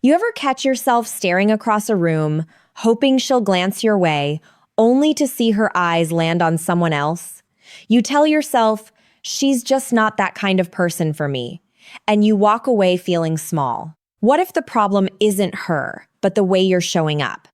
You ever catch yourself staring across a room, hoping she'll glance your way, only to see her eyes land on someone else? You tell yourself, she's just not that kind of person for me, and you walk away feeling small. What if the problem isn't her, but the way you're showing up?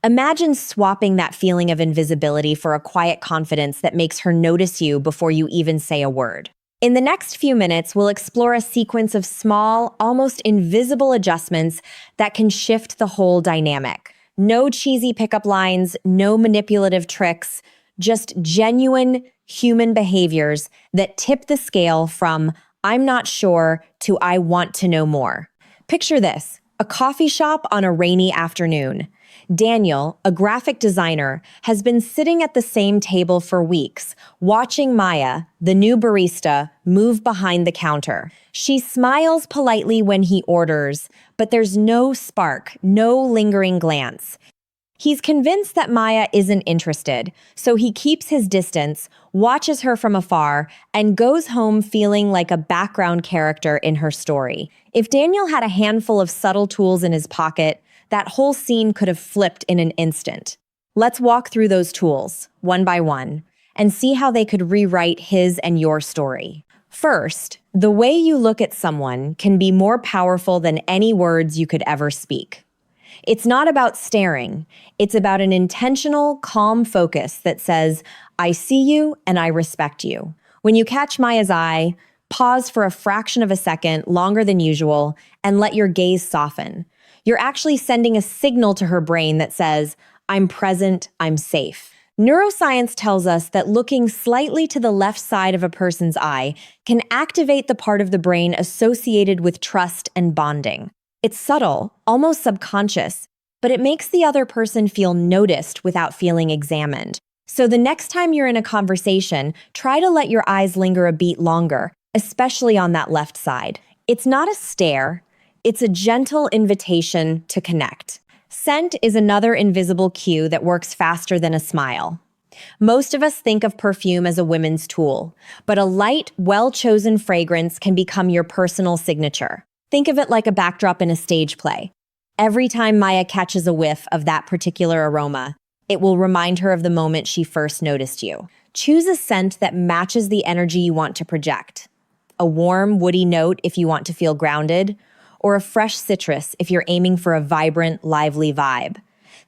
Imagine swapping that feeling of invisibility for a quiet confidence that makes her notice you before you even say a word. In the next few minutes, we'll explore a sequence of small, almost invisible adjustments that can shift the whole dynamic. No cheesy pickup lines, no manipulative tricks, just genuine human behaviors that tip the scale from "I'm not sure" to "I want to know more." Picture this: a coffee shop on a rainy afternoon. Daniel, a graphic designer, has been sitting at the same table for weeks, watching Maya, the new barista, move behind the counter. She smiles politely when he orders, but there's no spark, no lingering glance. He's convinced that Maya isn't interested, so he keeps his distance, watches her from afar, and goes home feeling like a background character in her story. If Daniel had a handful of subtle tools in his pocket, that whole scene could have flipped in an instant. Let's walk through those tools, one by one, and see how they could rewrite his and your story. First, the way you look at someone can be more powerful than any words you could ever speak. It's not about staring. It's about an intentional, calm focus that says, "I see you and I respect you." When you catch Maya's eye, pause for a fraction of a second, longer than usual, and let your gaze soften. You're actually sending a signal to her brain that says, "I'm present, I'm safe." Neuroscience tells us that looking slightly to the left side of a person's eye can activate the part of the brain associated with trust and bonding. It's subtle, almost subconscious, but it makes the other person feel noticed without feeling examined. So the next time you're in a conversation, try to let your eyes linger a beat longer, especially on that left side. It's not a stare. It's a gentle invitation to connect. Scent is another invisible cue that works faster than a smile. Most of us think of perfume as a women's tool, but a light, well-chosen fragrance can become your personal signature. Think of it like a backdrop in a stage play. Every time Maya catches a whiff of that particular aroma, it will remind her of the moment she first noticed you. Choose a scent that matches the energy you want to project. A warm, woody note if you want to feel grounded, or a fresh citrus if you're aiming for a vibrant, lively vibe.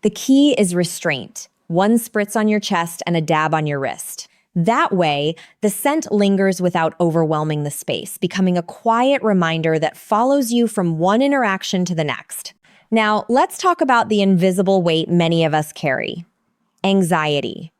The key is restraint. One spritz on your chest and a dab on your wrist. That way, the scent lingers without overwhelming the space, becoming a quiet reminder that follows you from one interaction to the next. Now, let's talk about the invisible weight many of us carry: anxiety.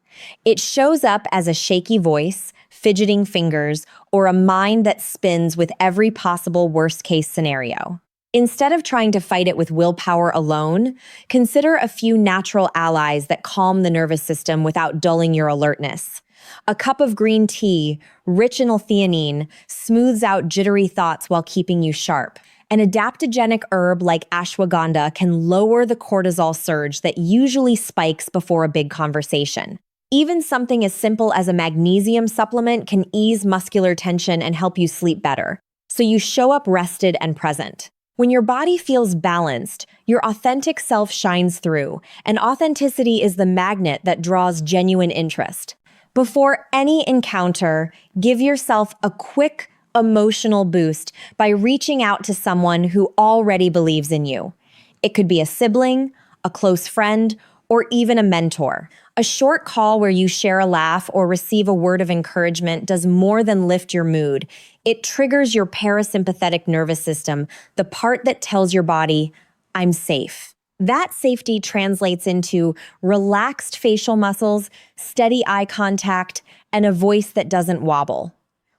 It shows up as a shaky voice, fidgeting fingers, or a mind that spins with every possible worst-case scenario. Instead of trying to fight it with willpower alone, consider a few natural allies that calm the nervous system without dulling your alertness. A cup of green tea, rich in L-theanine, smooths out jittery thoughts while keeping you sharp. An adaptogenic herb like ashwagandha can lower the cortisol surge that usually spikes before a big conversation. Even something as simple as a magnesium supplement can ease muscular tension and help you sleep better, so you show up rested and present. When your body feels balanced, your authentic self shines through, and authenticity is the magnet that draws genuine interest. Before any encounter, give yourself a quick emotional boost by reaching out to someone who already believes in you. It could be a sibling, a close friend, or even a mentor. A short call where you share a laugh or receive a word of encouragement does more than lift your mood. It triggers your parasympathetic nervous system, the part that tells your body, "I'm safe." That safety translates into relaxed facial muscles, steady eye contact, and a voice that doesn't wobble.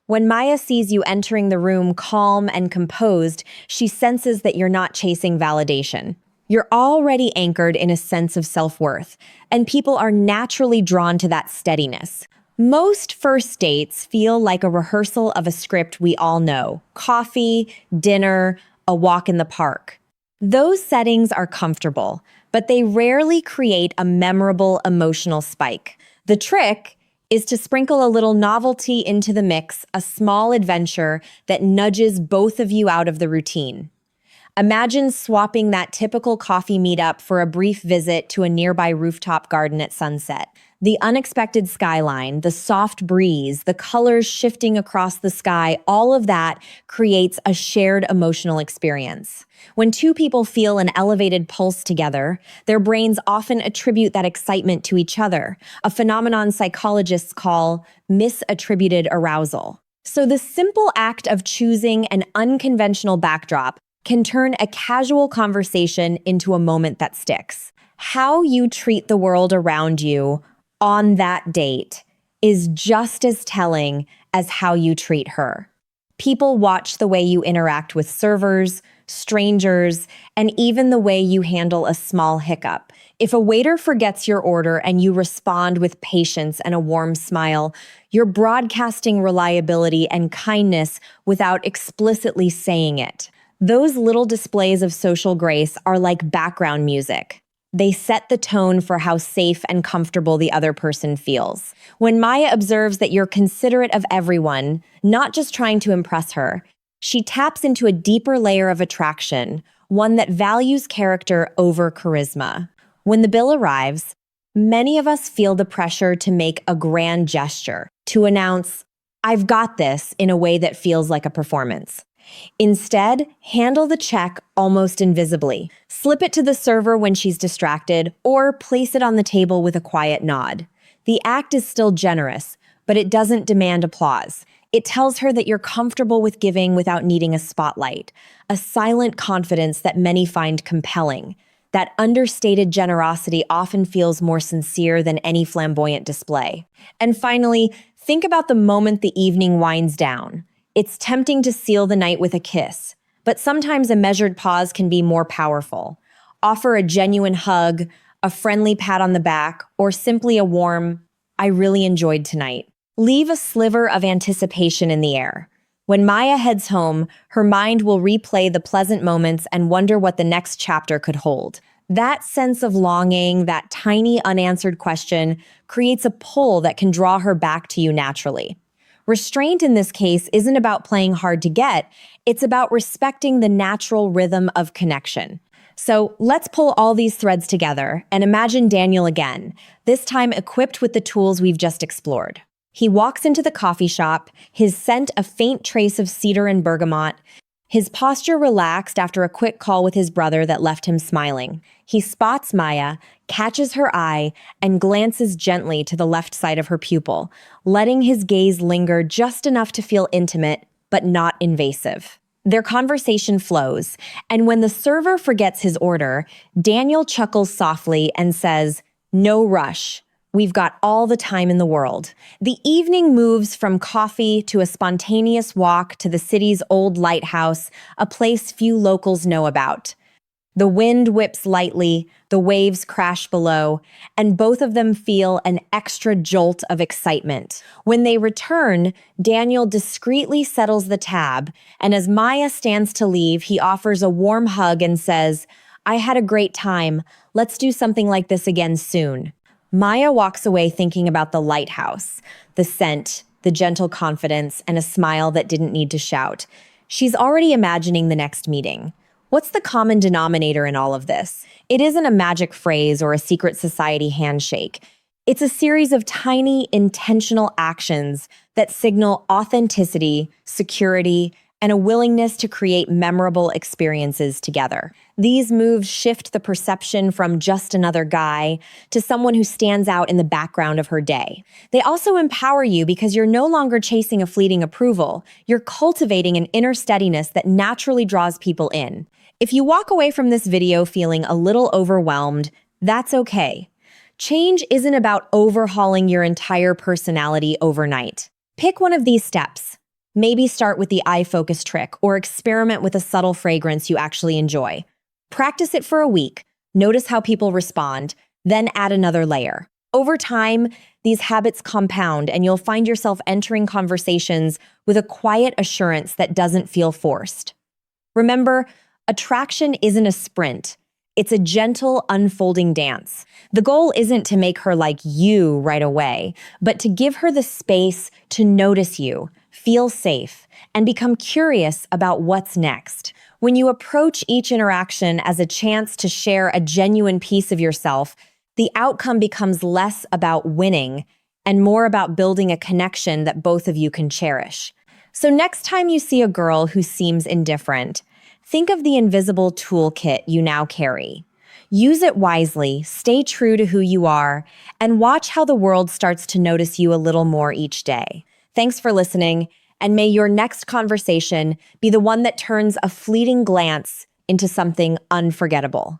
When Maya sees you entering the room calm and composed, she senses that you're not chasing validation. You're already anchored in a sense of self-worth, and people are naturally drawn to that steadiness. Most first dates feel like a rehearsal of a script we all know: coffee, dinner, a walk in the park. Those settings are comfortable, but they rarely create a memorable emotional spike. The trick is to sprinkle a little novelty into the mix, a small adventure that nudges both of you out of the routine. Imagine swapping that typical coffee meetup for a brief visit to a nearby rooftop garden at sunset. The unexpected skyline, the soft breeze, the colors shifting across the sky, all of that creates a shared emotional experience. When two people feel an elevated pulse together, their brains often attribute that excitement to each other, a phenomenon psychologists call misattributed arousal. So the simple act of choosing an unconventional backdrop can turn a casual conversation into a moment that sticks. How you treat the world around you on that date is just as telling as how you treat her. People watch the way you interact with servers, strangers, and even the way you handle a small hiccup. If a waiter forgets your order and you respond with patience and a warm smile, you're broadcasting reliability and kindness without explicitly saying it. Those little displays of social grace are like background music. They set the tone for how safe and comfortable the other person feels. When Maya observes that you're considerate of everyone, not just trying to impress her, she taps into a deeper layer of attraction, one that values character over charisma. When the bill arrives, many of us feel the pressure to make a grand gesture, to announce, "I've got this," in a way that feels like a performance. Instead, handle the check almost invisibly. Slip it to the server when she's distracted, or place it on the table with a quiet nod. The act is still generous, but it doesn't demand applause. It tells her that you're comfortable with giving without needing a spotlight, a silent confidence that many find compelling. That understated generosity often feels more sincere than any flamboyant display. And finally, think about the moment the evening winds down. It's tempting to seal the night with a kiss, but sometimes a measured pause can be more powerful. Offer a genuine hug, a friendly pat on the back, or simply a warm, "I really enjoyed tonight." Leave a sliver of anticipation in the air. When Maya heads home, her mind will replay the pleasant moments and wonder what the next chapter could hold. That sense of longing, that tiny unanswered question, creates a pull that can draw her back to you naturally. Restraint in this case isn't about playing hard to get, it's about respecting the natural rhythm of connection. So let's pull all these threads together and imagine Daniel again, this time equipped with the tools we've just explored. He walks into the coffee shop, his scent a faint trace of cedar and bergamot, his posture relaxed after a quick call with his brother that left him smiling. He spots Maya, catches her eye, and glances gently to the left side of her pupil, letting his gaze linger just enough to feel intimate, but not invasive. Their conversation flows, and when the server forgets his order, Daniel chuckles softly and says, "No rush. We've got all the time in the world." The evening moves from coffee to a spontaneous walk to the city's old lighthouse, a place few locals know about. The wind whips lightly, the waves crash below, and both of them feel an extra jolt of excitement. When they return, Daniel discreetly settles the tab, and as Maya stands to leave, he offers a warm hug and says, "I had a great time. Let's do something like this again soon." Maya walks away thinking about the lighthouse, the scent, the gentle confidence, and a smile that didn't need to shout. She's already imagining the next meeting. What's the common denominator in all of this? It isn't a magic phrase or a secret society handshake. It's a series of tiny, intentional actions that signal authenticity, security, and a willingness to create memorable experiences together. These moves shift the perception from just another guy to someone who stands out in the background of her day. They also empower you because you're no longer chasing a fleeting approval. You're cultivating an inner steadiness that naturally draws people in. If you walk away from this video feeling a little overwhelmed, that's okay. Change isn't about overhauling your entire personality overnight. Pick one of these steps. Maybe start with the eye focus trick or experiment with a subtle fragrance you actually enjoy. Practice it for a week, notice how people respond, then add another layer. Over time, these habits compound and you'll find yourself entering conversations with a quiet assurance that doesn't feel forced. Remember, attraction isn't a sprint. It's a gentle, unfolding dance. The goal isn't to make her like you right away, but to give her the space to notice you, feel safe, and become curious about what's next. When you approach each interaction as a chance to share a genuine piece of yourself, the outcome becomes less about winning and more about building a connection that both of you can cherish. So next time you see a girl who seems indifferent, think of the invisible toolkit you now carry. Use it wisely, stay true to who you are, and watch how the world starts to notice you a little more each day. Thanks for listening, and may your next conversation be the one that turns a fleeting glance into something unforgettable.